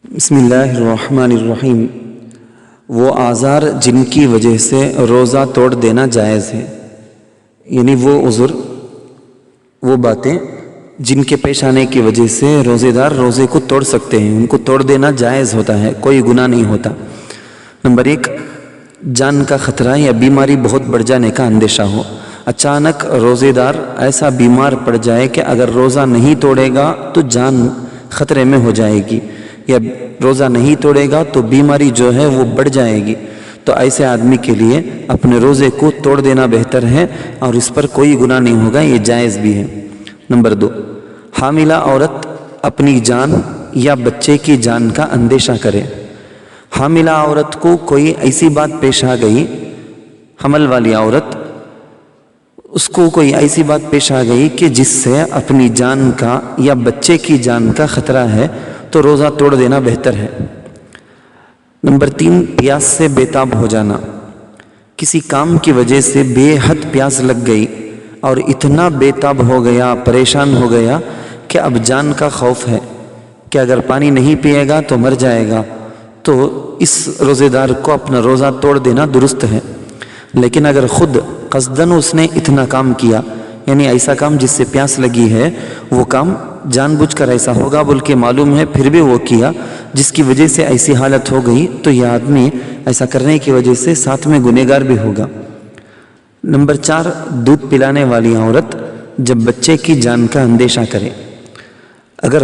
بسم اللہ الرحمن الرحیم۔ وہ آزار جن کی وجہ سے روزہ توڑ دینا جائز ہے، یعنی وہ عذر، وہ باتیں جن کے پیش آنے کی وجہ سے روزے دار روزے کو توڑ سکتے ہیں، ان کو توڑ دینا جائز ہوتا ہے، کوئی گناہ نہیں ہوتا۔ نمبر 1، جان کا خطرہ یا بیماری بہت بڑھ جانے کا اندیشہ ہو۔ اچانک روزے دار ایسا بیمار پڑ جائے کہ اگر روزہ نہیں توڑے گا تو جان خطرے میں ہو جائے گی، یا روزہ نہیں توڑے گا تو بیماری جو ہے وہ بڑھ جائے گی، تو ایسے آدمی کے لیے اپنے روزے کو توڑ دینا بہتر ہے، اور اس پر کوئی گناہ نہیں ہوگا، یہ جائز بھی ہے۔ نمبر 2، حاملہ عورت اپنی جان یا بچے کی جان کا اندیشہ کرے۔ حاملہ عورت کو کوئی ایسی بات پیش آ گئی، حمل والی عورت، اس کو کوئی ایسی بات پیش آ گئی کہ جس سے اپنی جان کا یا بچے کی جان کا خطرہ ہے، تو روزہ توڑ دینا بہتر ہے۔ نمبر 3، پیاس سے بے تاب ہو جانا۔ کسی کام کی وجہ سے بے حد پیاس لگ گئی اور اتنا بے تاب ہو گیا، پریشان ہو گیا کہ اب جان کا خوف ہے کہ اگر پانی نہیں پیے گا تو مر جائے گا، تو اس روزے دار کو اپنا روزہ توڑ دینا درست ہے۔ لیکن اگر خود قصداً اس نے اتنا کام کیا، یعنی ایسا کام جس سے پیاس لگی ہے، وہ کام جان بوجھ کر ایسا ہوگا بول کے معلوم ہے، پھر بھی وہ کیا، جس کی وجہ سے ایسی حالت ہو گئی، تو یہ آدمی ایسا کرنے کی وجہ سے ساتھ میں گنہگار بھی ہوگا۔ نمبر 4، دودھ پلانے والی عورت جب بچے کی جان کا اندیشہ کرے۔ اگر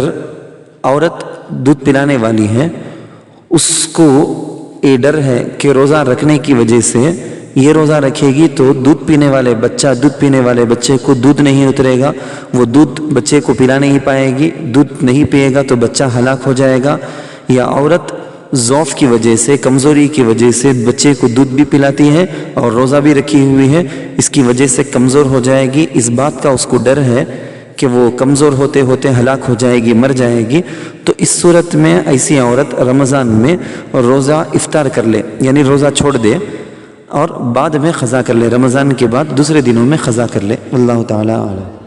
عورت دودھ پلانے والی ہے، اس کو یہ ڈر ہے کہ روزہ رکھنے کی وجہ سے یہ روزہ رکھے گی تو دودھ پینے والے بچے کو دودھ نہیں اترے گا، وہ دودھ بچے کو پلا نہیں پائے گی، دودھ نہیں پیے گا تو بچہ ہلاک ہو جائے گا، یا عورت ضعف کی وجہ سے، کمزوری کی وجہ سے بچے کو دودھ بھی پلاتی ہے اور روزہ بھی رکھی ہوئی ہے، اس کی وجہ سے کمزور ہو جائے گی، اس بات کا اس کو ڈر ہے کہ وہ کمزور ہوتے ہوتے ہلاک ہو جائے گی، مر جائے گی، تو اس صورت میں ایسی عورت رمضان میں روزہ افطار کر لے، یعنی روزہ چھوڑ دے اور بعد میں قضا کر لے، رمضان کے بعد دوسرے دنوں میں قضا کر لے۔ اللہ تعالیٰ اعلم۔